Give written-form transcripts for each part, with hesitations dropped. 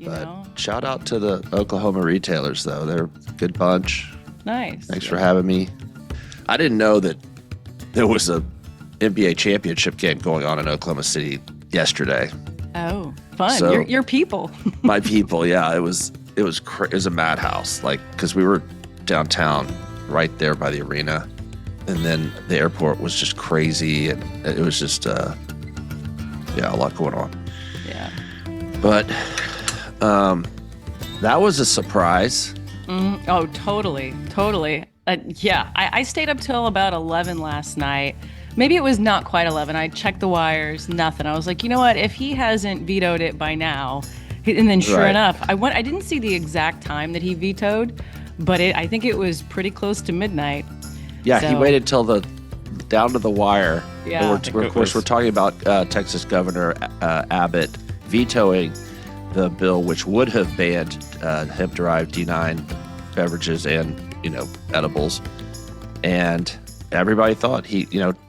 you But know? shout out to the Oklahoma retailers, though. They're a good bunch. Nice. Thanks for having me. I didn't know that there was a NBA championship game going on in Oklahoma City yesterday. Oh, fun. So- Your people. My people, yeah, it was a madhouse. Like, because we were downtown, right there by the arena, and then the airport was just crazy, and it was just a lot going on. Yeah. But that was a surprise. Oh, totally. I stayed up till about 11 last night. Maybe it was not quite 11. I checked the wires, nothing. I was like, you know what? If he hasn't vetoed it by now, and then sure Right. enough, I didn't see the exact time that he vetoed, but I think it was pretty close to midnight. Yeah, he So- waited till down to the wire. Yeah. And we're talking about Texas Governor Abbott vetoing the bill which would have banned hemp-derived D9 beverages and edibles, and everybody thought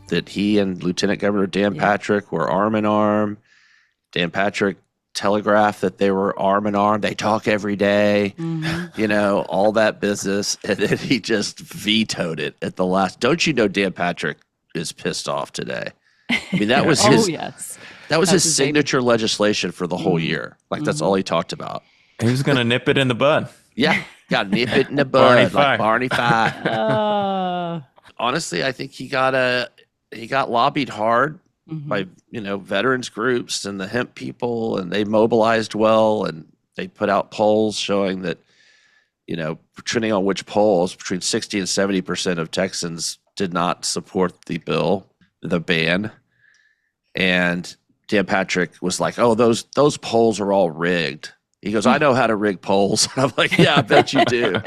that he and Lieutenant Governor Dan Patrick were arm in arm. Dan Patrick telegraphed that they were arm in arm. They talk every day, all that business, and then he just vetoed it at the last. Don't you know Dan Patrick is pissed off today? I mean, that was his. yes. That was That's his his baby. signature legislation for the whole year. Like, that's all he talked about. He was going to nip it in the bud. Yeah, got nip it in the bud, like Barney Fife. Honestly, I think he got lobbied hard by veterans groups and the hemp people, and they mobilized well, and they put out polls showing that depending on which polls, between 60 and 70% of Texans did not support the ban, and Dan Patrick was like, "Oh, those polls are all rigged." He goes, "I know how to rig polls." I'm like, "Yeah, I bet you do."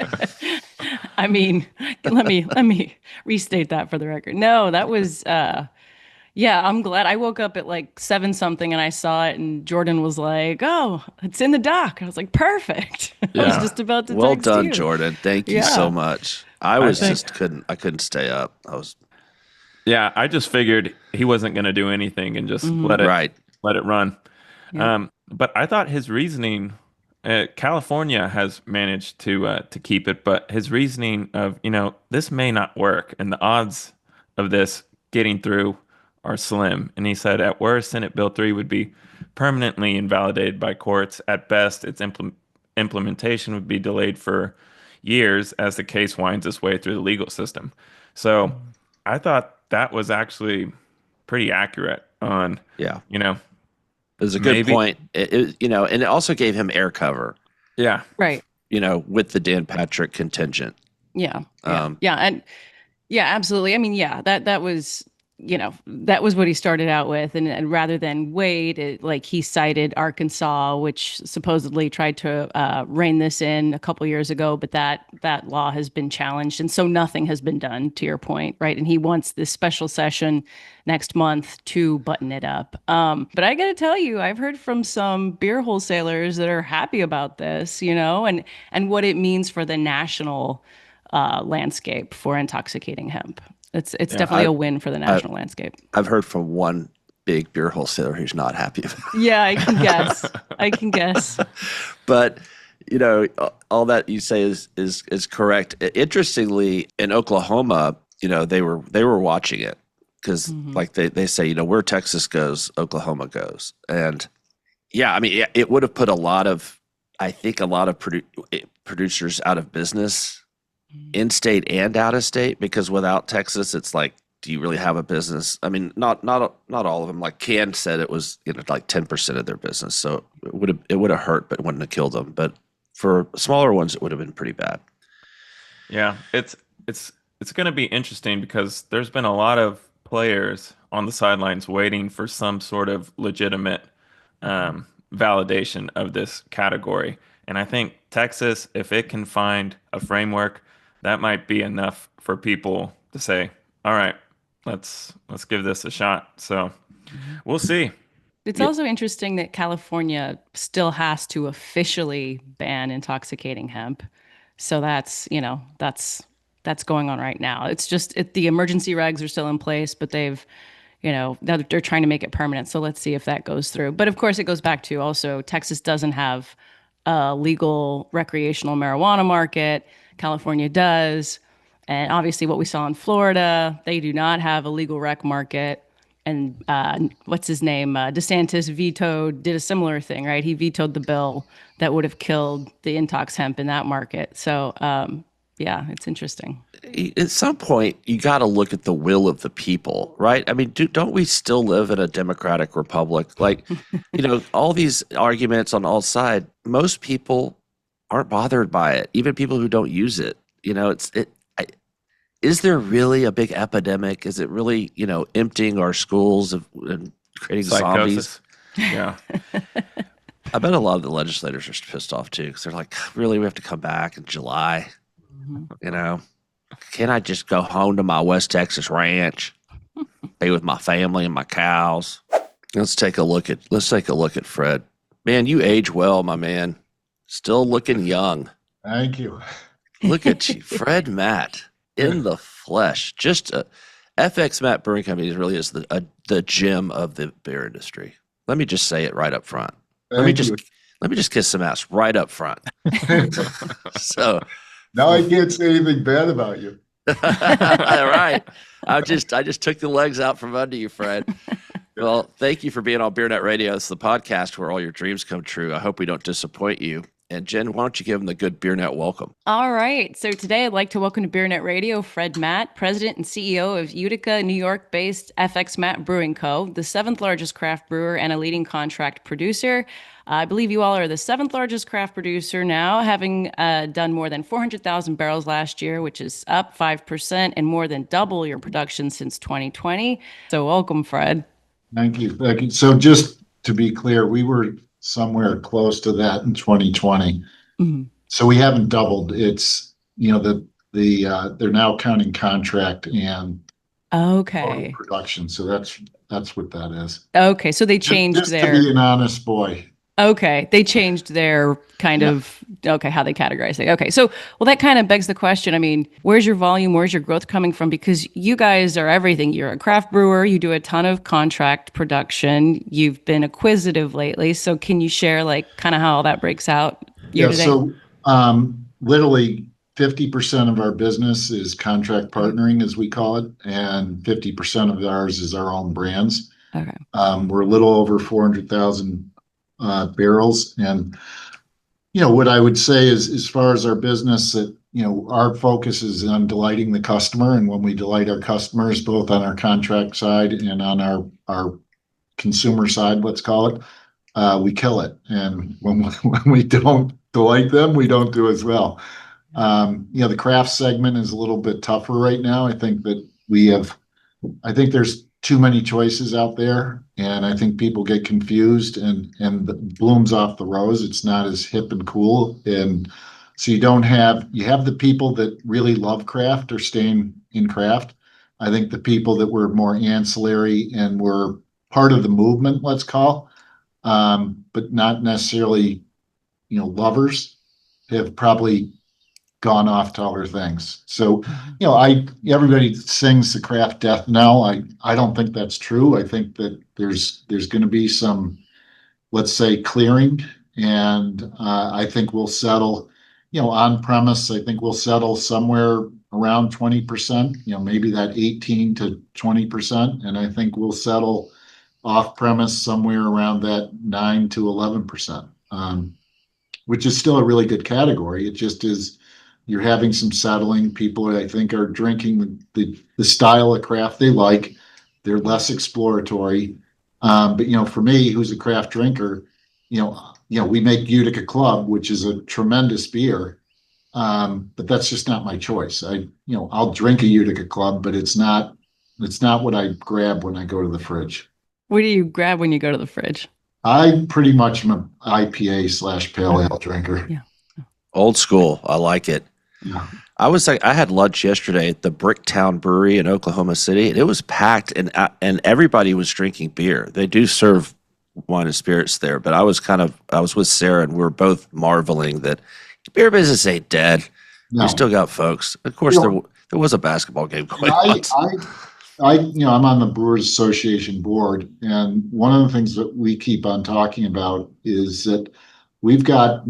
I mean, let me restate that for the record. No, that was I'm glad. I woke up at like 7 something and I saw it, and Jordan was like, "Oh, it's in the doc." I was like, "Perfect." I was just about to Well text done, you. Jordan. Thank you Yeah. so much. I couldn't stay up. Yeah, I just figured he wasn't going to do anything and just let it run. Yeah. But I thought his reasoning, California has managed to keep it, but his reasoning of this may not work, and the odds of this getting through are slim. And he said, at worst, Senate Bill 3 would be permanently invalidated by courts. At best, its implementation would be delayed for years as the case winds its way through the legal system. So I thought that was actually pretty accurate on, It was a good point. And it also gave him air cover, Yeah. Right. with the Dan Patrick contingent. Yeah. Um, Absolutely. I mean, that was, that was what he started out with. And rather than Wade, he cited Arkansas, which supposedly tried to rein this in a couple years ago, but that law has been challenged. And so nothing has been done, to your point, right? And he wants this special session next month to button it up. But I got to tell you, I've heard from some beer wholesalers that are happy about this, and what it means for the national landscape for intoxicating hemp. It's definitely a win for the national landscape. I've heard from one big beer wholesaler who's not happy about it. Yeah, I can guess. But all that you say is correct. Interestingly, in Oklahoma, they were watching it because like they say, where Texas goes, Oklahoma goes. And I mean, it would have put a lot of producers out of business, in state and out of state, because without Texas, it's like, do you really have a business? I mean, not all of them. Like Can said, it was like 10% of their business, so it would have hurt, but it wouldn't have killed them. But for smaller ones, it would have been pretty bad. Yeah, it's going to be interesting because there's been a lot of players on the sidelines waiting for some sort of legitimate validation of this category. And I think Texas, if it can find a framework, that might be enough for people to say, all right, let's give this a shot. So we'll see. It's also interesting that California still has to officially ban intoxicating hemp. So that's going on right now. It's just the emergency regs are still in place, but they're trying to make it permanent. So let's see if that goes through. But of course, it goes back to also Texas doesn't have a legal recreational marijuana market. California does. And obviously, what we saw in Florida, they do not have a legal rec market. And what's his name? DeSantis did a similar thing, right? He vetoed the bill that would have killed the intox hemp in that market. So, yeah, it's interesting. At some point, you got to look at the will of the people, right? I mean, don't we still live in a democratic republic? Like, all these arguments on all sides, most people aren't bothered by it, even people who don't use it. Is there really a big epidemic? Is it really, emptying our schools and creating zombies? Psychosis. Yeah. I bet a lot of the legislators are pissed off too, because they're like, really, we have to come back in July? Mhm. You know, can I just go home to my West Texas ranch, be with my family and my cows? Let's take a look at Fred. Man, you age well, my man. Still looking young. Thank you. Look at you, Fred Matt, in the flesh. FX Matt Brewing Company really is the gem of the beer industry. Let me just say it right up front. Let me just kiss some ass right up front. So Now I can't say anything bad about you. all right. I just took the legs out from under you, Fred. Well, thank you for being on BeerNet Radio. It's the podcast where all your dreams come true. I hope we don't disappoint you. And Jen, why don't you give them the good BeerNet welcome? All right. So today I'd like to welcome to BeerNet Radio Fred Matt, President and CEO of Utica, New York-based FX Matt Brewing Co., the seventh largest craft brewer and a leading contract producer. I believe you all are the seventh largest craft producer now, having done more than 400,000 barrels last year, which is up 5% and more than double your production since 2020. So welcome, Fred. Thank you. Thank you. So just to be clear, we were somewhere close to that in 2020. Mm-hmm. So we haven't doubled. It's, they're now counting contract and Okay. production. So that's what that is. Okay. So they changed Just their. to be an honest boy. Okay, they changed their kind of how they categorize it. Okay, so that kind of begs the question. I mean, where's your volume? Where's your growth coming from? Because you guys are everything. You're a craft brewer. You do a ton of contract production. You've been acquisitive lately. So can you share kind of how all that breaks out year to date? So literally 50% of our business is contract partnering, as we call it, and 50% of ours is our own brands. Okay. We're a little over 400,000 barrels. And, what I would say is, as far as our business, that, our focus is on delighting the customer. And when we delight our customers, both on our contract side and on our consumer side, let's call it, we kill it. And when we don't delight them, we don't do as well. The craft segment is a little bit tougher right now. I think there's too many choices out there, and I think people get confused and the blooms off the rose. It's not as hip and cool, and so you have the people that really love craft are staying in craft. I think the people that were more ancillary and were part of the movement, let's call, but not necessarily lovers, have probably gone off to other things. So, everybody sings the craft death knell. I don't think that's true. I think that there's going to be some, let's say, clearing, and I think we'll settle, on premise. I think we'll settle somewhere around 20%, maybe that 18 to 20%, and I think we'll settle off premise somewhere around that 9 to 11%, which is still a really good category. It just is. You're having some settling. People, I think, are drinking the style of craft they like. They're less exploratory. But for me, who's a craft drinker, we make Utica Club, which is a tremendous beer. But that's just not my choice. I'll drink a Utica Club, but it's not what I grab when I go to the fridge. What do you grab when you go to the fridge? I pretty much am an IPA/pale ale drinker. Yeah. Old school. I like it. Yeah. I had lunch yesterday at the Bricktown Brewery in Oklahoma City, and it was packed, and everybody was drinking beer. They do serve wine and spirits there, but I was with Sarah, and we were both marveling that beer business ain't dead. No. We still got folks. Of course, there was a basketball game going on. I'm on the Brewers Association board, and one of the things that we keep on talking about is that we've got,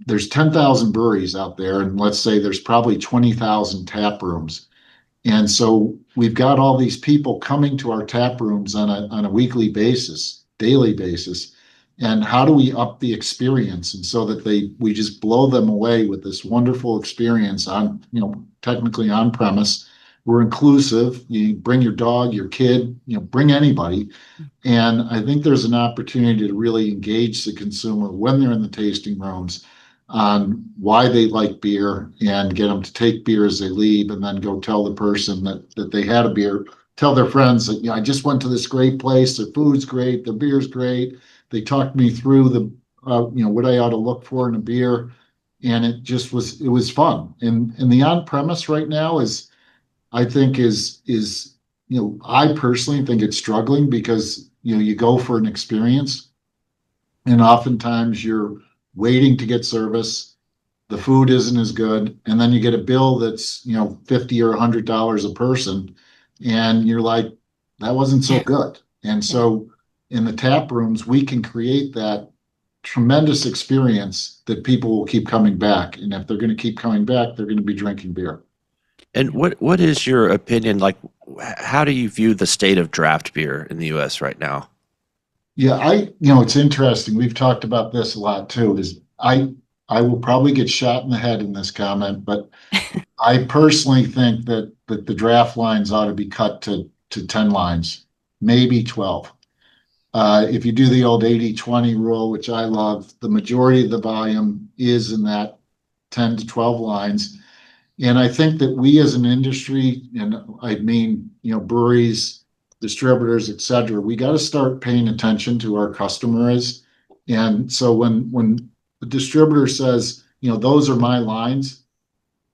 there's 10,000 breweries out there, and let's say there's probably 20,000 tap rooms. And so we've got all these people coming to our tap rooms on a weekly basis, daily basis. And how do we up the experience? And so that we just blow them away with this wonderful experience on, technically on premise. We're inclusive. You bring your dog, your kid, bring anybody. And I think there's an opportunity to really engage the consumer when they're in the tasting rooms on why they like beer and get them to take beer as they leave, and then go tell the person that they had a beer, tell their friends that, I just went to this great place, their food's great, their beer's great. They talked me through what I ought to look for in a beer. And it was fun. And the on premise right now I think I personally think it's struggling because, you go for an experience and oftentimes you're waiting to get service. The food isn't as good. And then you get a bill that's, $50 or $100 a person. And you're like, that wasn't so good. And so in the tap rooms, we can create that tremendous experience that people will keep coming back. And if they're going to keep coming back, they're going to be drinking beer. And what is your opinion? Like, how do you view the state of draft beer in the U.S. right now? Yeah, it's interesting. We've talked about this a lot too, I will probably get shot in the head in this comment, but I personally think that the draft lines ought to be cut to 10 lines, maybe 12. If you do the old 80-20 rule, which I love, the majority of the volume is in that 10 to 12 lines. And I think that we as an industry, and I mean, breweries, distributors, et cetera, we got to start paying attention to our customers. And so when the distributor says, those are my lines,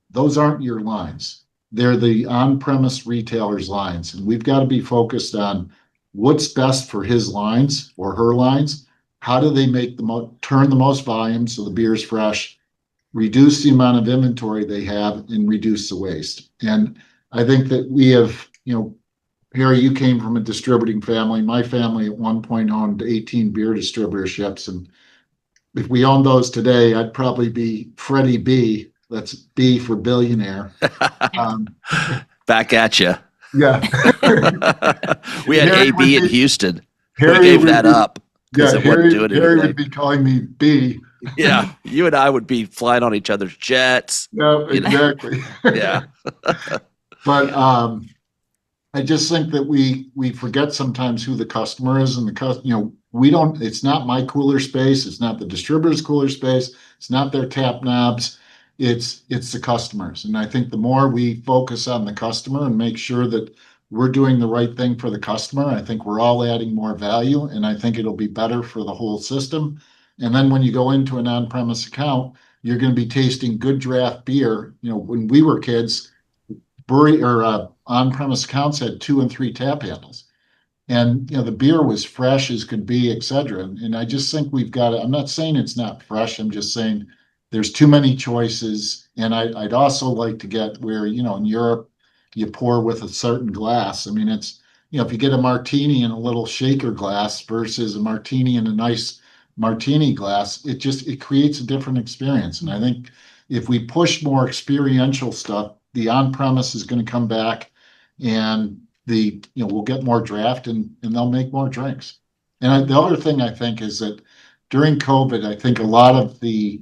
those aren't your lines. They're the on-premise retailers' lines. And we've got to be focused on what's best for his lines or her lines. How do they make turn the most volume so the beer is fresh, reduce the amount of inventory they have, and reduce the waste. And I think that we have, Harry, you came from a distributing family. My family at one point owned 18 beer distributorships. And if we owned those today, I'd probably be Freddie B. That's B for billionaire. Back at you. Yeah. We had Harry AB in Houston. Harry we gave that up because it Harry, wasn't doing anything. Harry would be calling me B. Yeah, you and I would be flying on each other's jets. No, exactly. Yeah. But I just think that we forget sometimes who the customer is, and we don't. It's not my cooler space. It's not the distributor's cooler space. It's not their tap knobs. It's the customers. And I think the more we focus on the customer and make sure that we're doing the right thing for the customer, I think we're all adding more value, and I think it'll be better for the whole system. And then when you go into an on-premise account, you're going to be tasting good draft beer. When we were kids, brewery or on-premise accounts had 2 and 3 tap handles, and the beer was fresh as could be, et cetera. And I just think we've got to. I'm not saying it's not fresh. I'm just saying there's too many choices. And I'd also like to get where in Europe you pour with a certain glass. I mean, it's if you get a martini in a little shaker glass versus a martini in a nice martini glass, it creates a different experience. And I think if we push more experiential stuff, the on-premise is going to come back, and we'll get more draft, and they'll make more drinks. And the other thing I think is that during COVID, I think a lot of the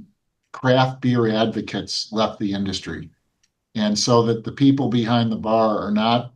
craft beer advocates left the industry. And so that the people behind the bar are not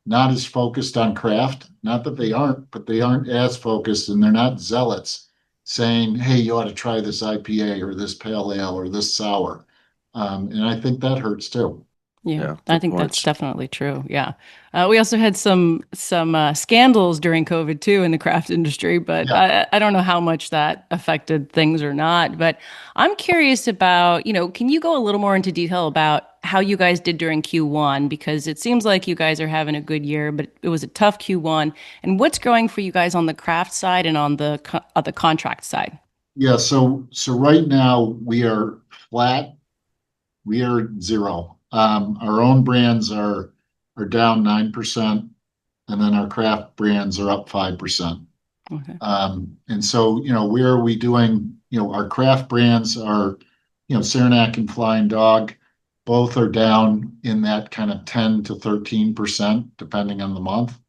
as focused on craft, not that they aren't, but they aren't as focused, and they're not zealots saying, hey, you ought to try this IPA or this pale ale or this sour. And I think that hurts too. Yeah, I think that's definitely true. Yeah. We also had some scandals during COVID too in the craft industry, but yeah. I don't know how much that affected things or not. But I'm curious about, can you go a little more into detail about how you guys did during Q1? Because it seems like you guys are having a good year, but it was a tough Q1. And what's growing for you guys on the craft side and on the contract side? Yeah, so right now we are flat. We are 0. Our own brands are down 9%, and then our craft brands are up 5%. Okay. And so, where are we doing our craft brands are, Saranac and Flying Dog, both are down in that kind of 10 to 13%, depending on the month,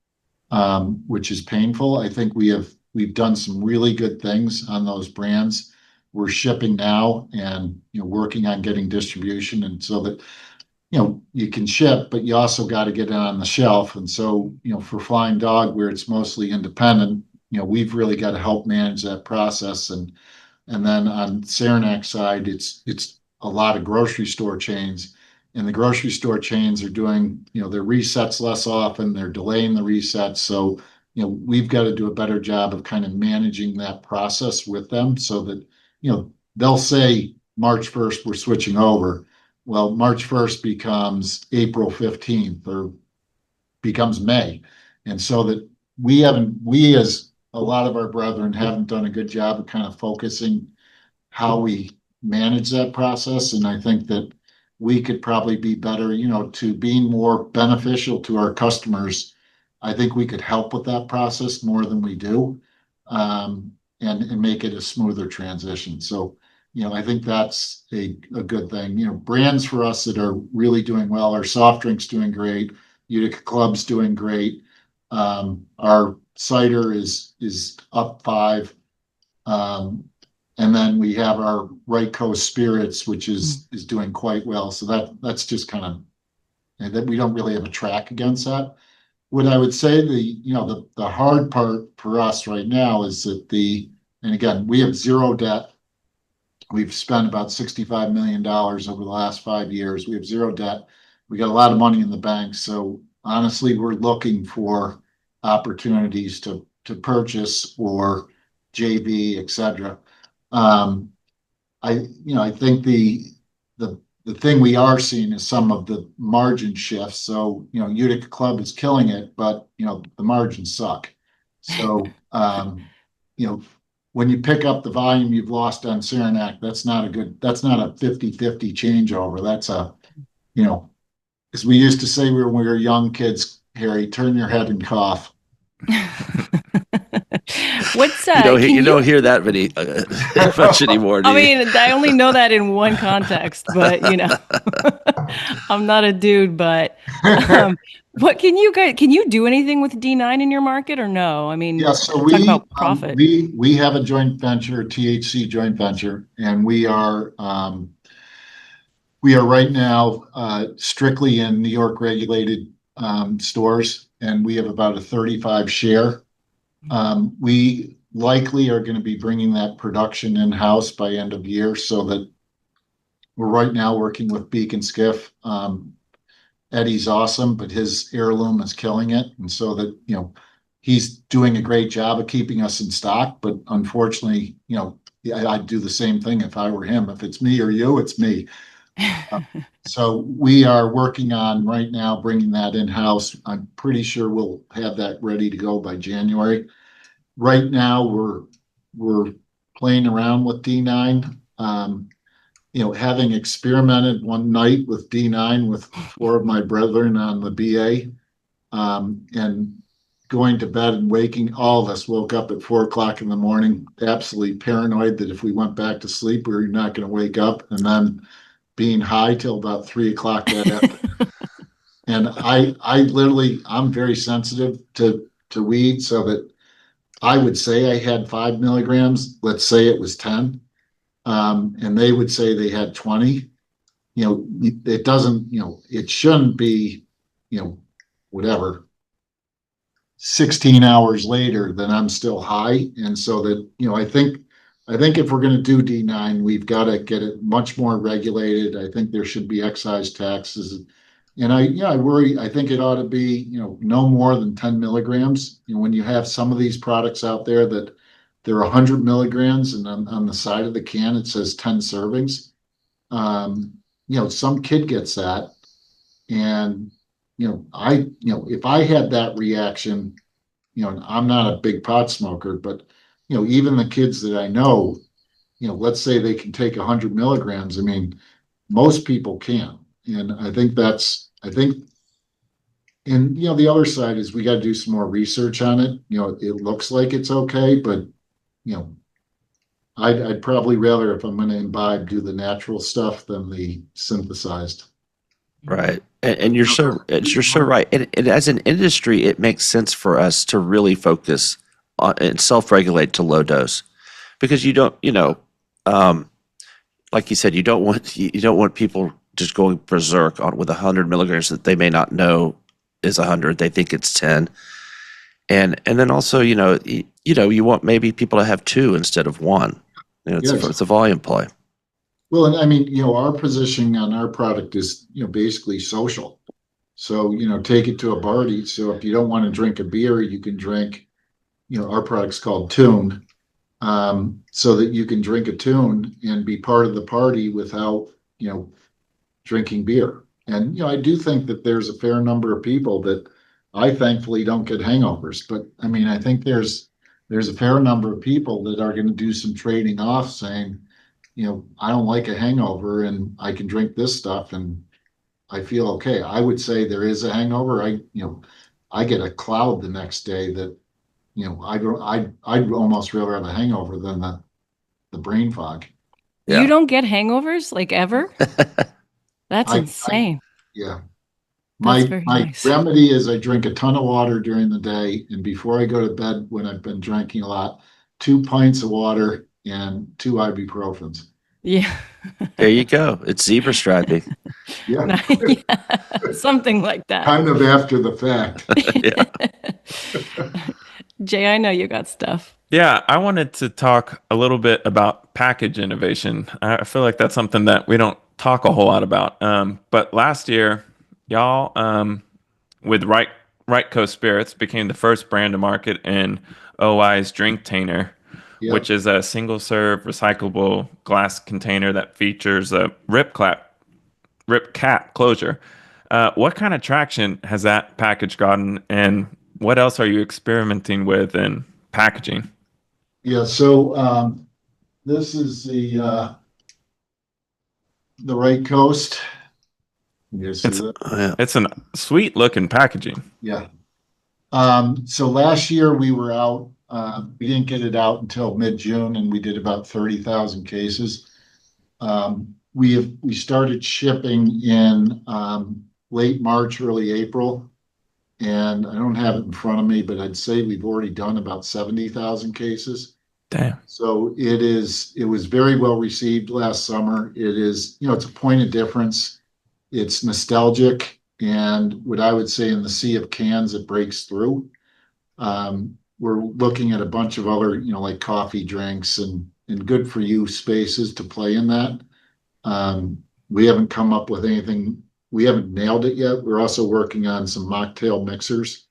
which is painful. I think we've done some really good things on those brands. We're shipping now and, working on getting distribution, and so that, you can ship, but you also got to get it on the shelf. And so, for Flying Dog, where it's mostly independent, we've really got to help manage that process. And then on Saranac's side, it's a lot of grocery store chains, and the grocery store chains are doing, their resets less often. They're delaying the resets. So, we've got to do a better job of kind of managing that process with them so that, they'll say March 1st, we're switching over. Well, March 1st becomes April 15th or becomes May. And so that we as a lot of our brethren haven't done a good job of kind of focusing how we manage that process. And I think that we could probably be better, to being more beneficial to our customers. I think we could help with that process more than we do, and make it a smoother transition. So, I think that's a good thing. Brands for us that are really doing well, our soft drinks doing great, Utica Club's doing great. Our cider is up 5. And then we have our Right Coast Spirits, which is doing quite well. So that's just kind of that we don't really have a track against that. What I would say the hard part for us right now is that and again, we have zero debt. We've spent about $65 million over the last 5 years. We have zero debt. We got a lot of money in the bank. So honestly, we're looking for opportunities to purchase or JV, et cetera. I think the thing we are seeing is some of the margin shifts. So, Utica Club is killing it, but, the margins suck. So, when you pick up the volume you've lost on Saranac, that's not a 50-50 changeover. That's as we used to say when we were young kids, Harry, turn your head and cough. What's You don't hear that many much anymore. I mean, I only know that in one context, but I'm not a dude. But what can you do anything with D9 in your market or no? I mean, yeah. So talk about profit. We have a joint venture, THC joint venture, and we are right now strictly in New York regulated stores, and we have about a 35 share. We likely are going to be bringing that production in-house by end of year, so that we're right now working with Beacon Skiff. Eddie's awesome, but his heirloom is killing it. And so that, he's doing a great job of keeping us in stock. But unfortunately, I'd do the same thing if I were him. If it's me or you, it's me. So we are working on right now bringing that in-house. I'm pretty sure we'll have that ready to go by January. Right now, we're playing around with D9. Having experimented one night with D9 with 4 of my brethren on the BA, and going to bed and waking, all of us woke up at 4 o'clock in the morning, absolutely paranoid that if we went back to sleep, we were not going to wake up, and then being high till about 3 o'clock that afternoon. And I'm very sensitive to weed, so that I would say I had 5 milligrams. Let's say it was 10. And they would say they had 20. It doesn't, it shouldn't be, whatever, 16 hours later, then I'm still high. And so that, I think if we're going to do D9, we've got to get it much more regulated. I think there should be excise taxes. And I worry, I think it ought to be, no more than 10 milligrams. When you have some of these products out there that they're 100 milligrams, and on the side of the can, it says 10 servings. Some kid gets that. And, if I had that reaction, I'm not a big pot smoker, but, even the kids that I know, let's say they can take 100 milligrams. I mean, most people can. And I think, and, the other side is we got to do some more research on it. It looks like it's okay, but, I'd probably rather, if I'm going to imbibe, do the natural stuff than the synthesized. Right. And you're so right. And as an industry, it makes sense for us to really focus on and self-regulate to low dose because you don't, like you said, you don't want people just going berserk on with 100 milligrams that they may not know is 100. They think it's 10. And then also, you want maybe people to have two instead of one. Yes. It's a volume play. Well, and I mean, our positioning on our product is, basically social. So, take it to a party. So if you don't want to drink a beer, you can drink, our product's called Tune, so that you can drink a tune and be part of the party without, drinking beer. And, I do think that there's a fair number of people that I thankfully don't get hangovers. But I mean, I think there's a fair number of people that are going to do some trading off saying, I don't like a hangover and I can drink this stuff and I feel okay. I would say there is a hangover. I get a cloud the next day that, I'd almost rather have a hangover than the brain fog. You Yeah. don't get hangovers like ever? That's I insane. yeah. That's My very my nice. remedy is I drink a ton of water during the day, and before I go to bed, when I've been drinking a lot, 2 pints of water and two ibuprofens. Yeah. There you go. It's zebra striping. Yeah, Yeah. Something like that. kind of after the fact. Yeah. Jay, I know you got stuff. Yeah, I wanted to talk a little bit about package innovation. I feel like that's something that we don't talk a whole lot about. But last year, y'all, with Right Coast Spirits, became the first brand to market in OI's Drink Tainer, Yeah. which is a single serve recyclable glass container that features a rip cap closure. What kind of traction has that package gotten, and what else are you experimenting with in packaging? Yeah, so this is the right coast. You see It's that? Yeah. it's a sweet looking packaging. Yeah. So last year we were out, we didn't get it out until mid-June and we did about 30,000 cases. We started shipping in late March, early April. And I don't have it in front of me, but I'd say we've already done about 70,000 cases. Damn. So it was very well received last summer. It is, it's a point of difference. It's nostalgic. And what I would say in the sea of cans, it breaks through. We're looking at a bunch of other, like coffee drinks and good for you spaces to play in that. We haven't come up with anything. We haven't nailed it yet. We're also working on some mocktail mixers,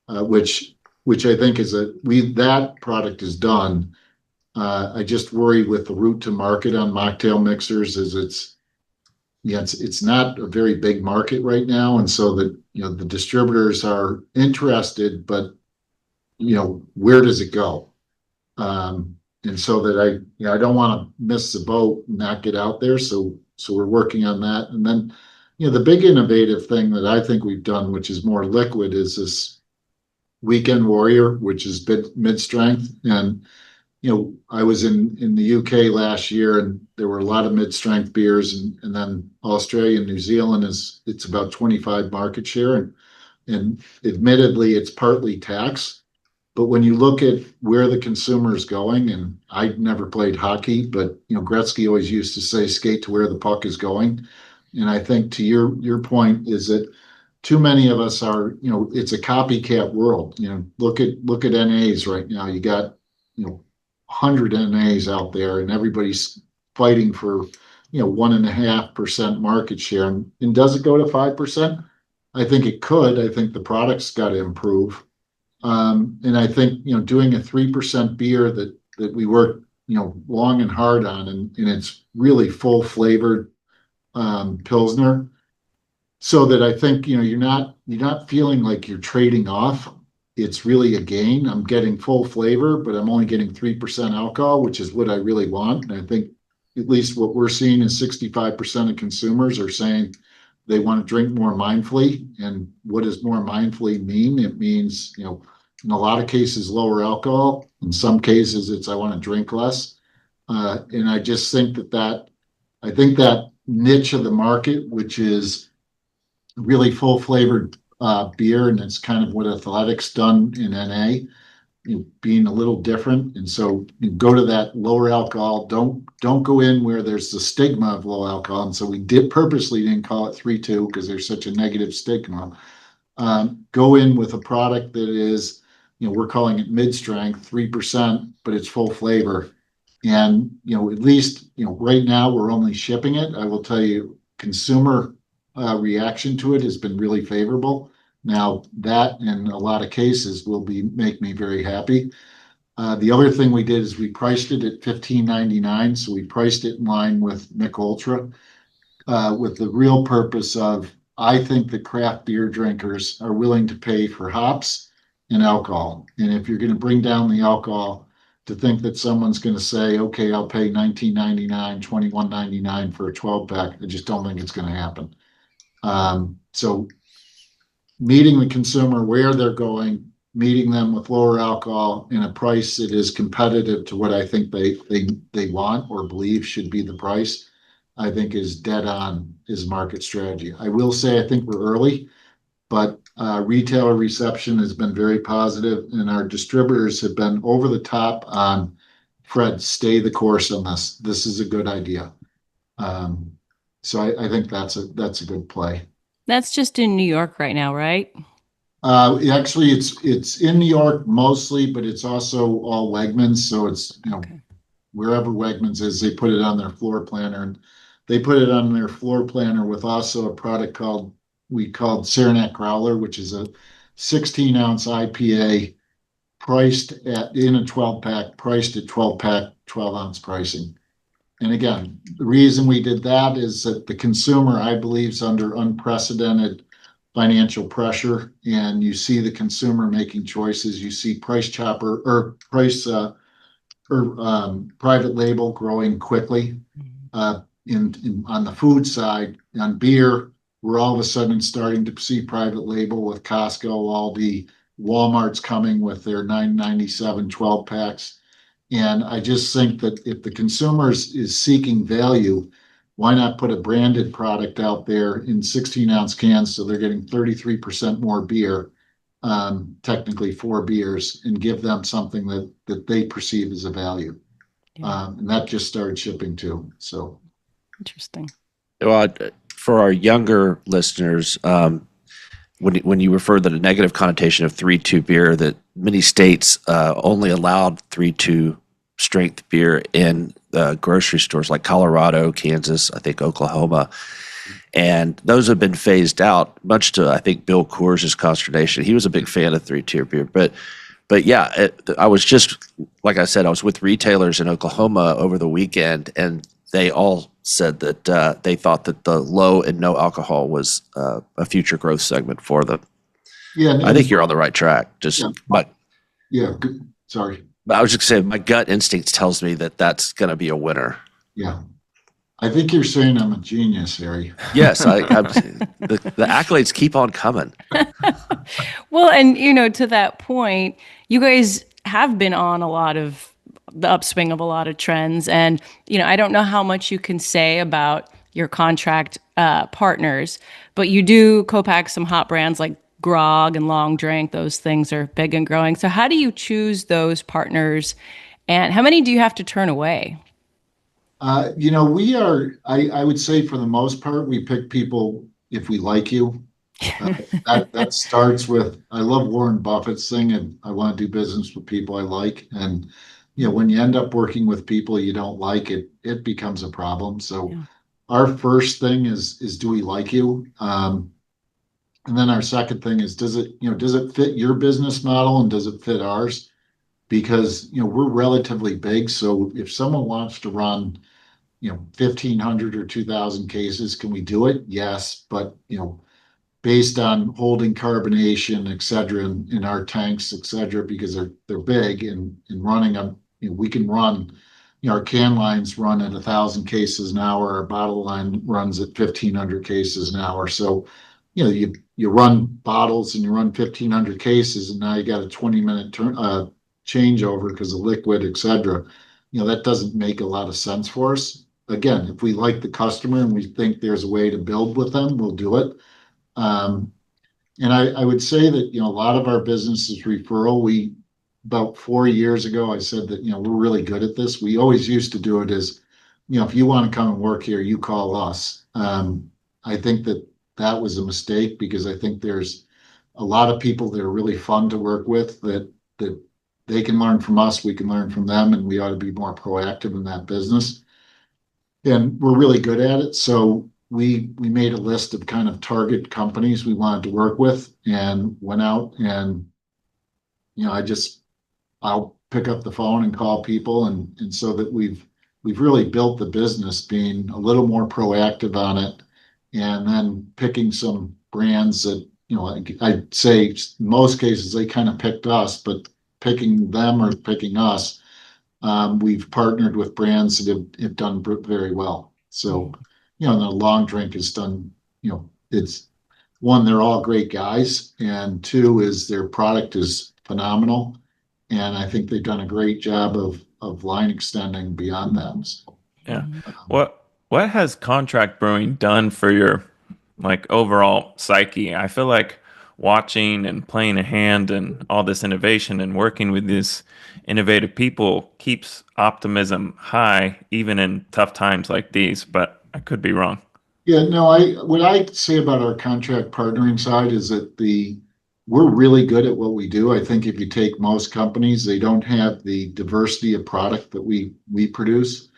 which I think that product is done. I just worry with the route to market on mocktail mixers is it's not a very big market right now, and so that the distributors are interested, but where does it go? And so that I don't want to miss the boat and not get out there. So we're working on that, and then the big innovative thing that I think we've done, which is more liquid, is this Weekend Warrior, which is mid strength. And I was in the UK last year, and there were a lot of mid strength beers, and then Australia and New Zealand it's about 25 market share, and admittedly it's partly tax. But when you look at where the consumer is going, and I never played hockey, but Gretzky always used to say, "Skate to where the puck is going." And I think to your point is that too many of us are, it's a copycat world. Look at NAs right now. You got 100 NAs out there, and everybody's fighting for 1.5% market share. And does it go to 5%? I think it could. I think the product's got to improve. And I think doing a 3% beer that we work long and hard on, and it's really full flavored pilsner, so that I think you're not feeling like you're trading off. It's really a gain. I'm getting full flavor, but I'm only getting 3% alcohol, which is what I really want. And I think at least what we're seeing is 65% of consumers are saying they want to drink more mindfully. And what does more mindfully mean? It means, in a lot of cases, lower alcohol. In some cases, it's I want to drink less. And I just think I think that niche of the market, which is really full flavored beer, and it's kind of what Athletic's done in NA, being a little different. And so you go to that lower alcohol. Don't go in where there's the stigma of low alcohol. And so we purposely didn't call it 3.2 because there's such a negative stigma. Go in with a product that is, we're calling it mid strength, 3%, but it's full flavor. And, at least, right now we're only shipping it. I will tell you, consumer reaction to it has been really favorable. Now, that in a lot of cases will make me very happy. The other thing we did is we priced it at $15.99. So we priced it in line with Mich Ultra, with the real purpose of, I think that craft beer drinkers are willing to pay for hops and alcohol. And if you're going to bring down the alcohol, to think that someone's going to say, okay, I'll pay $19.99, $21.99 for a 12 pack, I just don't think it's going to happen. So meeting the consumer where they're going, meeting them with lower alcohol in a price that is competitive to what I think they want or believe should be the price, I think is dead on is market strategy. I will say I think we're early, but retailer reception has been very positive, and our distributors have been over the top on, Fred, stay the course on this. This is a good idea. So I think that's a good play. That's just in New York right now, right? Actually, it's in New York mostly, but it's also all Wegmans. So it's Okay. wherever Wegmans is, they put it on their floor planner, and they put it on their floor planner with also a product called Saranac Growler, which is a 16-ounce IPA priced in a 12 pack, priced at 12 pack, 12-ounce pricing. And again, the reason we did that is that the consumer, I believe, is under unprecedented financial pressure, and you see the consumer making choices. You see price chopper or private label growing quickly. On the food side, on beer, we're all of a sudden starting to see private label with Costco, Aldi, Walmart's coming with their $9.97 12 packs. And I just think that if the consumer is seeking value, why not put a branded product out there in 16-ounce cans so they're getting 33% more beer, technically 4 beers, and give them something that they perceive as a value. Yeah. And that just started shipping too. So Interesting. Well, for our younger listeners, when you refer to the negative connotation of 3.2 beer, that many states only allowed 3.2 strength beer in grocery stores like Colorado, Kansas, I think Oklahoma, and those have been phased out, much to I think Bill Coors' consternation. He was a big fan of 3.2 beer, but yeah, I was just like I said, I was with retailers in Oklahoma over the weekend, and they all said that they thought that the low and no alcohol was a future growth segment for them. yeah, I think you're on the right track. Just good. Sorry. But I was just saying, my gut instinct tells me that that's going to be a winner. Yeah. I think you're saying I'm a genius, Harry. Yes, the accolades keep on coming. Well, and to that point, you guys have been on a lot of the upswing of a lot of trends, and I don't know how much you can say about your contract partners, but you do co-pack some hot brands like Grog and Long Drink. Those things are big and growing. So how do you choose those partners, and how many do you have to turn away? I would say for the most part, we pick people if we like you. That starts with, I love Warren Buffett's thing, and I want to do business with people I like. And, when you end up working with people you don't like, it becomes a problem. So Yeah. our first thing is do we like you? And then our second thing is, does it fit your business model and does it fit ours? Because, we're relatively big. So if someone wants to run, 1,500 or 2,000 cases, can we do it? Yes. But, based on holding carbonation, et cetera, in our tanks, et cetera, because they're big and running them, we can run, our can lines run at 1,000 cases an hour. Our bottle line runs at 1,500 cases an hour. So, you run bottles and you run 1,500 cases, and now you got a 20-minute changeover because of liquid, et cetera. that doesn't make a lot of sense for us. Again, if we like the customer and we think there's a way to build with them, we'll do it. Um, and I would say that, a lot of our business is referral. About 4 years ago, I said that, we're really good at this. We always used to do it as, if you want to come and work here, you call us. I think that that was a mistake because I think there's a lot of people that are really fun to work with that they can learn from us, we can learn from them, and we ought to be more proactive in that business. And we're really good at it. So we made a list of kind of target companies we wanted to work with and went out and I'll pick up the phone and call people and so that we've really built the business being a little more proactive on it and then picking some brands that, I'd say in most cases they kind of picked us, but picking them or picking us, we've partnered with brands that have done very well. So, the long drink has done, it's one, they're all great guys, and two is their product is phenomenal. And I think they've done a great job of line extending beyond them. So, Yeah. What has contract brewing done for your like overall psyche? I feel like watching and playing a hand and all this innovation and working with these innovative people keeps optimism high even in tough times like these, but I could be wrong. yeah, no, what I say about our contract partnering side is that we're really good at what we do. I think if you take most companies, they don't have the diversity of product that we produce,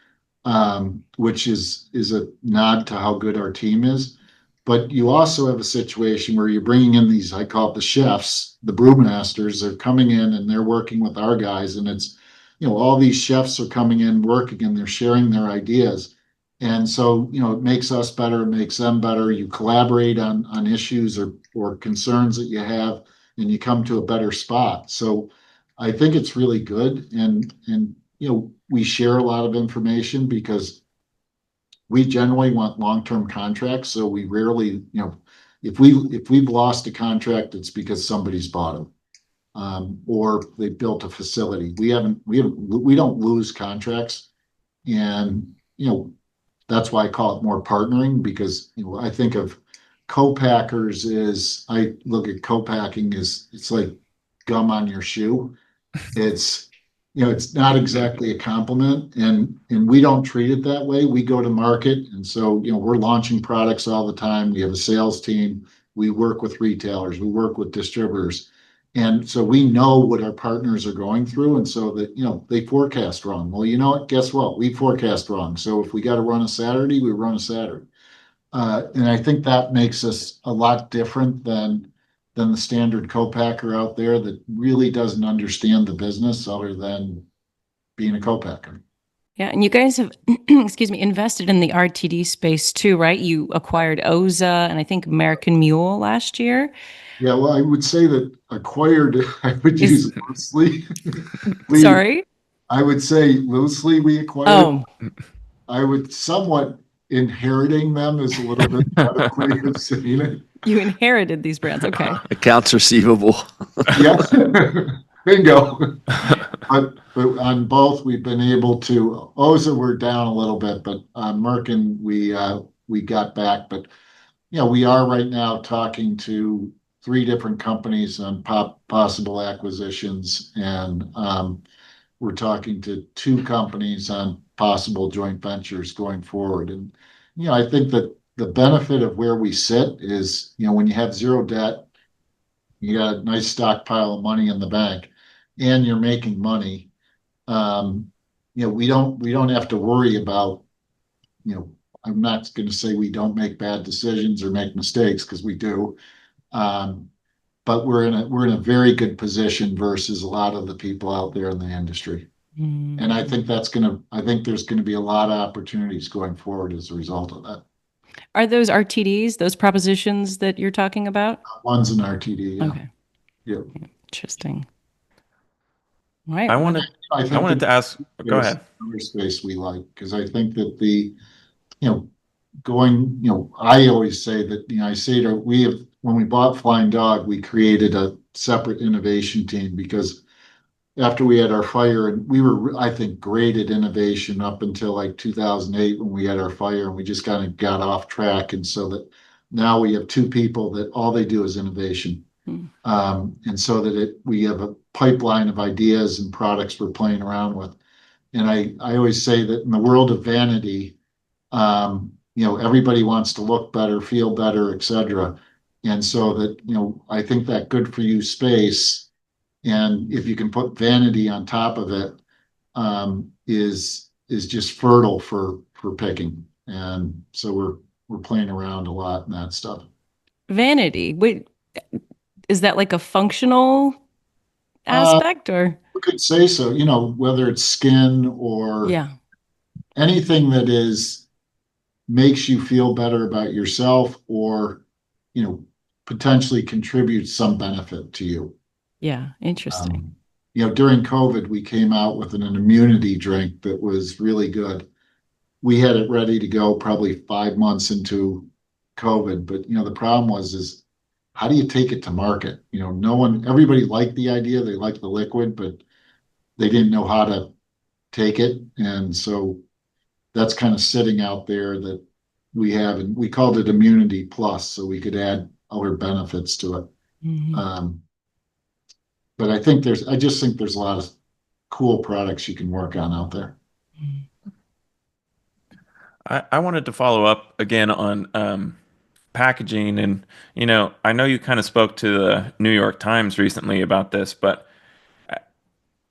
which is a nod to how good our team is. But you also have a situation where you're bringing in these, I call it the chefs, the brewmasters. They're coming in and they're working with our guys, and it's, all these chefs are coming in working and they're sharing their ideas. And so, it makes us better, it makes them better. You collaborate on issues or concerns that you have, and you come to a better spot. So I think it's really good. And we share a lot of information because we generally want long-term contracts. So we rarely, if we've lost a contract, it's because somebody's bought them. Or they built a facility. We don't lose contracts. And, that's why I call it more partnering because, I think of co-packers I look at co-packing as it's like gum on your shoe. It's, it's not exactly a compliment and we don't treat it that way. We go to market. And so, we're launching products all the time. We have a sales team. We work with retailers. We work with distributors. And so we know what our partners are going through. And so that, they forecast wrong. Well, you know what? Guess what? We forecast wrong. So if we got to run a Saturday, we run a Saturday. And I think that makes us a lot different than the standard co-packer out there that really doesn't understand the business other than being a co-packer. Yeah, and you guys have, excuse me, invested in the RTD space too, right? You acquired Oza and I think American Mule last year. Yeah, well, I would say that acquired, I would Is use loosely. we, sorry? I would say loosely we acquired. Oh, I would somewhat inheriting them is a little bit better way of saying it. you inherited these brands. Okay. Accounts receivable. Yes, bingo. But on both, we've been able to. Oza, we're down a little bit, but on Merkin, we got back. But we are right now talking to three different companies on possible acquisitions, and we're talking to two companies on possible joint ventures going forward. And I think that the benefit of where we sit is, when you have zero debt, you got a nice stockpile of money in the bank, and you're making money. We don't have to worry about, I'm not going to say we don't make bad decisions or make mistakes because we do. But we're in a very good position versus a lot of the people out there in the industry. And I think I think there's going to be a lot of opportunities going forward as a result of that. Are those RTDs, those propositions that you're talking about? One's an RTD. Yeah. Okay. Yeah. Interesting. All right. I Well, wanted I I think wanted that to ask, go there's ahead. another space we like because I think that going, I always say that, I say to, when we bought Flying Dog, we created a separate innovation team because after we had our fire, and we were, I think, great at innovation up until like 2008 when we had our fire, and we just kind of got off track. And so that now we have two people that all they do is innovation. Mm. And so that we have a pipeline of ideas and products we're playing around with. And I always say that in the world of vanity, everybody wants to look better, feel better, et cetera. And so that, I think that good for you space, and if you can put vanity on top of it, is just fertile for picking. And so we're playing around a lot in that stuff. Vanity. Wait, is that like a functional Uh, aspect or? you could say so, whether it's skin or Yeah. anything that is makes you feel better about yourself, or, potentially contributes some benefit to you. Yeah. Interesting. Um, during COVID, we came out with an immunity drink that was really good. We had it ready to go probably 5 months into COVID, but the problem is how do you take it to market? Everybody liked the idea, they liked the liquid, but they didn't know how to take it. And so that's kind of sitting out there that we have, and we called it Immunity Plus, so we could add other benefits to it. Mhm. But I just think there's a lot of cool products you can work on out there. I wanted to follow up again on packaging, and I know you kind of spoke to the New York Times recently about this, but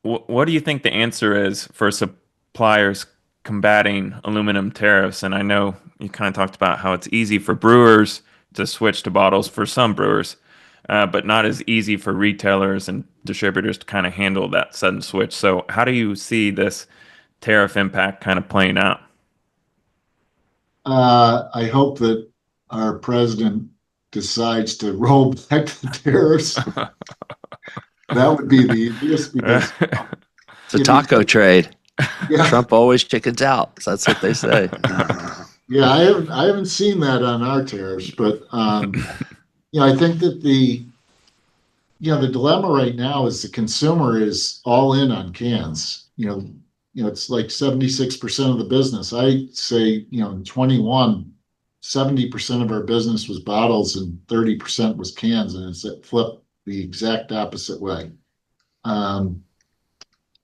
what do you think the answer is for suppliers combating aluminum tariffs? And I know you kind of talked about how it's easy for brewers to switch to bottles for some brewers, but not as easy for retailers and distributors to kind of handle that sudden switch. So, how do you see this tariff impact kind of playing out? I hope that our president decides to roll back the tariffs. That would be the easiest because It's a if you taco trade. yeah, Trump always chickens out. So that's what they say. yeah, I haven't seen that on our tariffs, but I think that the dilemma right now is the consumer is all in on cans. It's like 76% of the business. I say, in 21, 70% of our business was bottles and 30% was cans, and it's flipped the exact opposite way. Um,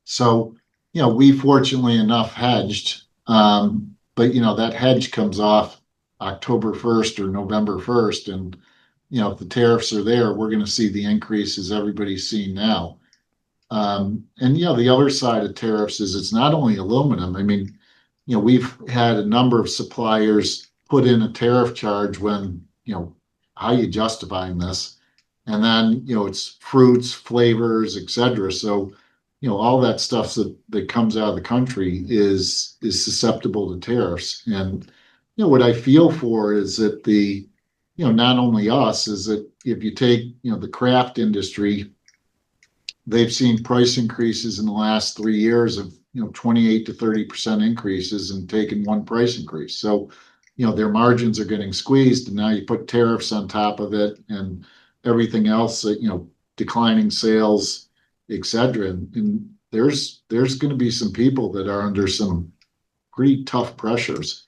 so, we fortunately enough hedged, but that hedge comes off October 1st or November 1st, and if the tariffs are there, we're going to see the increases everybody's seeing now. And the other side of tariffs is it's not only aluminum. I mean, we've had a number of suppliers put in a tariff charge when, how are you justifying this? And then, it's fruits, flavors, et cetera. So, all that stuff that comes out of the country is susceptible to tariffs. And, what I feel for is that not only us, is that if you take, the craft industry, they've seen price increases in the last 3 years of 28 to 30% increases and taken one price increase. So their margins are getting squeezed, and now you put tariffs on top of it and everything else, declining sales, etc. And there's going to be some people that are under some pretty tough pressures,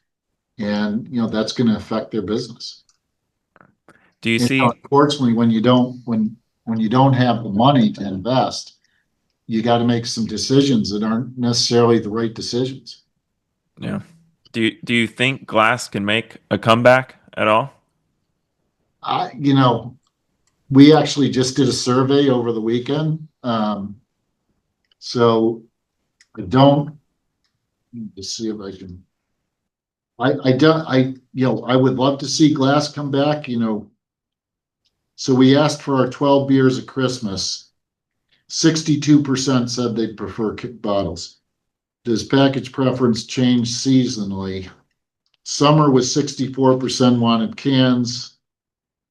and that's going to affect their business. Do you And see? unfortunately, when you don't have the money to invest, you got to make some decisions that aren't necessarily the right decisions. Yeah. Do you think glass can make a comeback at all? I, we actually just did a survey over the weekend. So I don't, to see if I can, I don't, I would love to see glass come back, So we asked for our 12 beers at Christmas. 62% said they'd prefer bottles. Does package preference change seasonally? Summer was 64% wanted cans.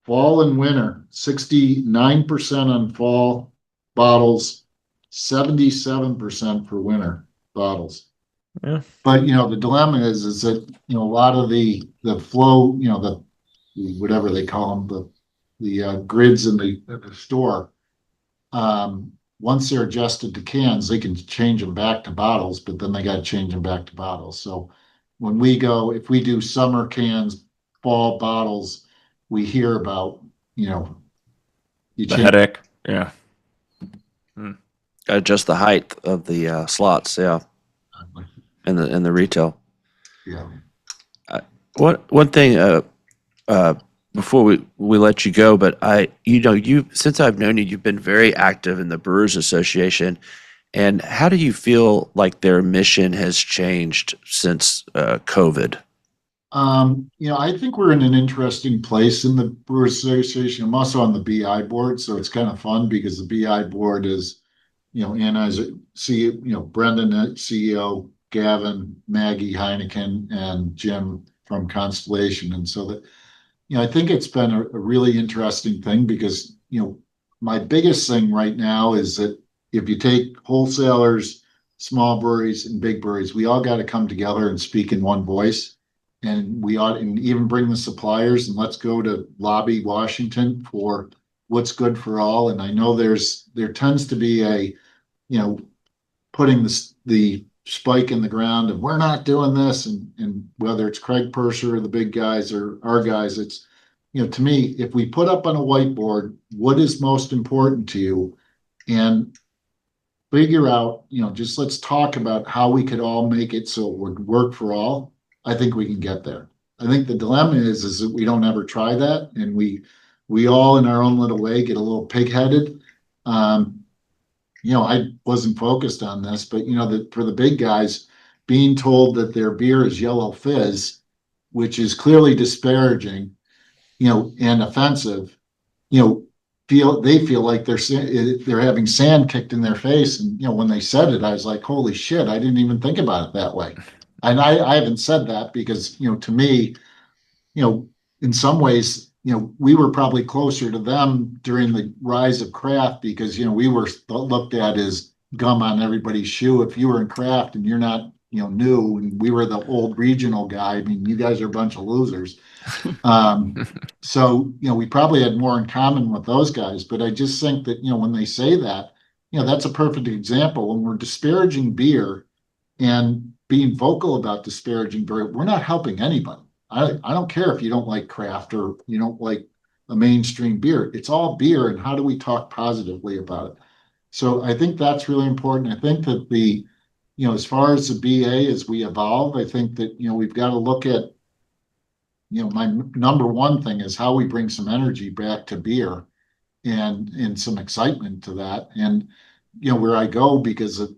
Fall and winter, 69% on fall bottles, 77% for winter bottles. Yeah. But the dilemma is that a lot of the flow, whatever they call them, the grids in the store, once they're adjusted to cans, they can change them back to bottles, but then they got to change them back to bottles. So when we go, if we do summer cans, fall bottles, we hear about, you know, you The change. headache. Yeah. Hmm. Adjust the height of the slots, yeah, in the retail. Yeah. One thing uh, before we let you go, but you since I've known you, you've been very active in the Brewers Association. And how do you feel like their mission has changed since COVID? I think we're in an interesting place in the Brewers Association. I'm also on the BI board, so it's kind of fun because the BI board is, Anna's CEO, Brendan, CEO, Gavin, Maggie Heineken, and Jim from Constellation. And so that, I think it's been a really interesting thing because, my biggest thing right now is that if you take wholesalers, small breweries, and big breweries, we all got to come together and speak in one voice. And we ought, and even bring the suppliers, and let's go to lobby Washington for what's good for all. And I know there tends to be you know, putting the spike in the ground of we're not doing this, and whether it's Craig Purser or the big guys or our guys, it's, to me, if we put up on a whiteboard what is most important to you and figure out, just let's talk about how we could all make it so it would work for all. I think we can get there. I think the dilemma is that we don't ever try that, and we all in our own little way get a little pig-headed. Um, I wasn't focused on this, but for the big guys, being told that their beer is yellow fizz, which is clearly disparaging, and offensive, you know, they feel like they're having sand kicked in their face. And when they said it, I was like, holy shit, I didn't even think about it that way. And I haven't said that because, to me, you know, in some ways, we were probably closer to them during the rise of craft because, we were looked at as gum on everybody's shoe. If you were in craft and you're not, new, and we were the old regional guy, I mean, you guys are a bunch of losers. Um, so, we probably had more in common with those guys, but I just think that, when they say that, that's a perfect example. When we're disparaging beer and being vocal about disparaging beer, we're not helping anybody. I don't care if you don't like craft or you don't like a mainstream beer. It's all beer, and how do we talk positively about it? So I think that's really important. I think that as far as the BA as we evolve, I think that, we've got to look at, my number one thing is how we bring some energy back to beer and some excitement to that. And, where I go, because the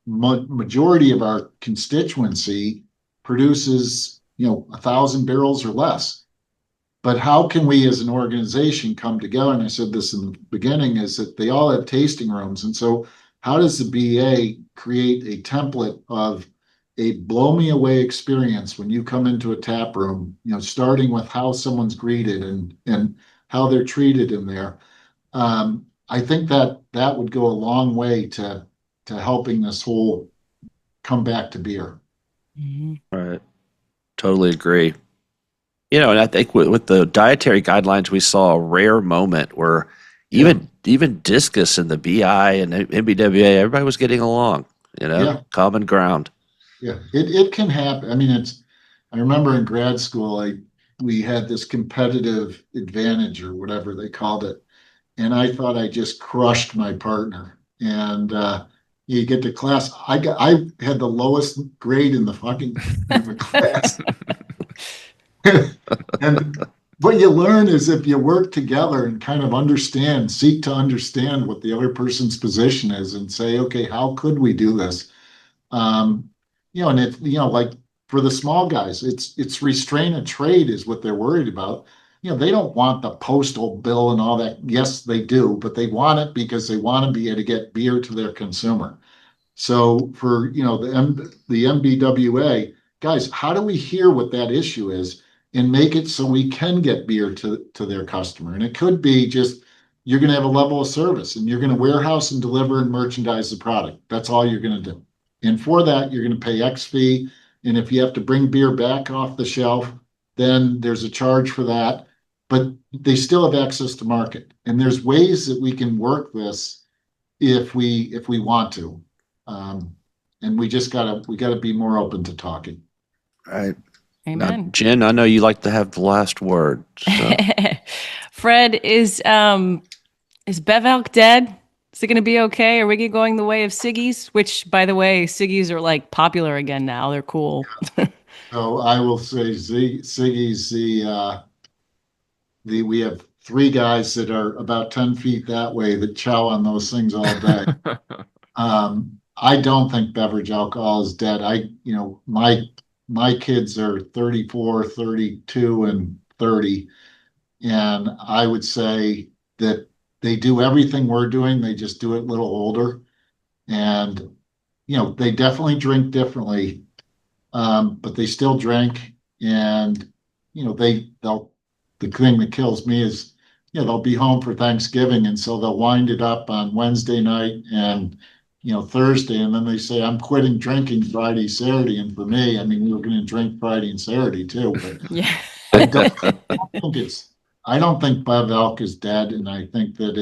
majority of our constituency produces, 1,000 barrels or less. But how can we as an organization come together? And I said this in the beginning, is that they all have tasting rooms. And so how does the BA create a template of a blow me away experience when you come into a tap room, starting with how someone's greeted and how they're treated in there. I think that would go a long way to helping this whole come back to beer. Mhm. Right. Totally agree. And I think with the dietary guidelines, we saw a rare moment where Yeah. even discus and the BI and MBWA, everybody was getting along, Yeah. common ground. Yeah. It can happen. I mean, I remember in grad school, we had this competitive advantage or whatever they called it. And I thought I just crushed my partner. And you get to class, I had the lowest grade in the class. And what you learn is if you work together and kind of seek to understand what the other person's position is and say, okay, how could we do this? Um, and like for the small guys, it's restraint of trade is what they're worried about. They don't want the postal bill and all that. Yes, they do, but they want it because they want to be able to get beer to their consumer. So for the MBWA guys, how do we hear what that issue is and make it so we can get beer to their customer? And it could be just you're going to have a level of service and you're going to warehouse and deliver and merchandise the product. That's all you're going to do. And for that, you're going to pay X fee. And if you have to bring beer back off the shelf, then there's a charge for that. But they still have access to market. And there's ways that we can work this if we want to. And we gotta be more open to talking. All right. Now, Amen. Jen, I know you like to have the last word. So. Fred, is Bev Elk dead? Is it going to be okay? Are we going the way of Siggies? Which, by the way, Siggies are like popular again now. They're cool. So I will say Siggy's we have three guys that are about 10 feet that way that chow on those things all day. I don't think beverage alcohol is dead. My kids are 34, 32, and 30. And I would say that they do everything we're doing. They just do it a little older. And, they definitely drink differently. But they still drink. And, the thing that kills me is, they'll be home for Thanksgiving. And so they'll wind it up on Wednesday night and, Thursday. And then they say, I'm quitting drinking Friday, Saturday. And for me, I mean, we were going to drink Friday and Saturday too. But Yeah. I don't think Bev Elk is dead. And I think that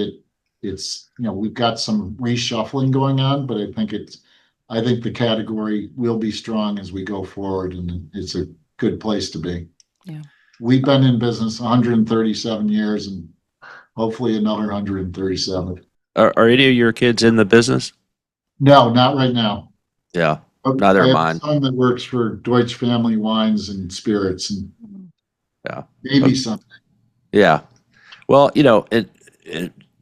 it's, we've got some reshuffling going on, but I think the category will be strong as we go forward, and it's a good place to be. Yeah. We've been in business 137 years and hopefully another 137. Are any of your kids in the business? No, not right now. Yeah, But neither I am have mine. a son that works for Deutsche Family Wines and Spirits, and Yeah. maybe something. Yeah. Well,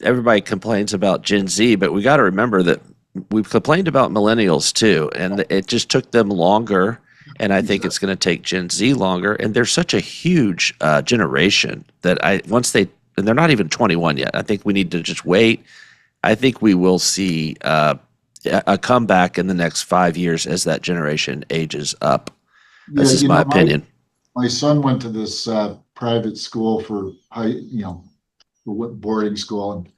everybody complains about Gen Z, but we got to remember that we've complained about millennials too, and it just took them longer. And I think it's going to take Gen Z longer. And they're such a huge generation that and they're not even 21 yet. I think we need to just wait. I think we will see a comeback in the next 5 years as that generation ages up. This is my opinion. My son went to this private school for boarding school, and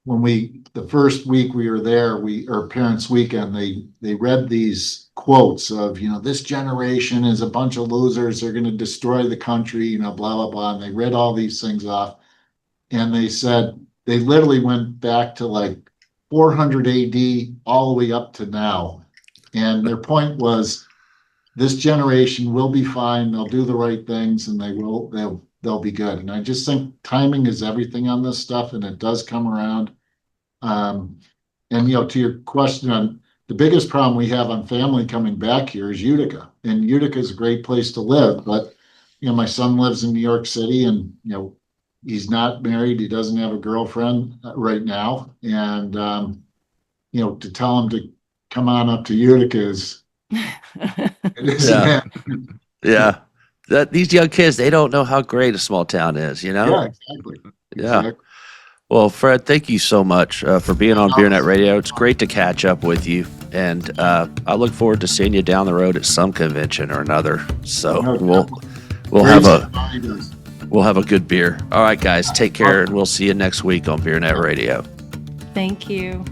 when the first week we were there, our parents' weekend, they read these quotes of, this generation is a bunch of losers, they're going to destroy the country, blah blah blah, and they read all these things off, and they said they literally went back to like 400 AD all the way up to now, and their point was this generation will be fine, they'll do the right things, and they'll be good. And I just think timing is everything on this stuff, and it does come around. And to your question on the biggest problem we have on family coming back here is Utica, and Utica is a great place to live. But my son lives in New York City, and he's not married, he doesn't have a girlfriend right now, and to tell him to come on up to Utica is Yeah. Yeah. These young kids, they don't know how great a small town is, Yeah, exactly. Yeah. Exactly. Well, Fred, thank you so much for being on BeerNet Radio. It's great to catch up with you, and I look forward to seeing you down the road at some convention or another. So we'll have a good beer. All right, guys, take care, and we'll see you next week on BeerNet Radio. Thank you.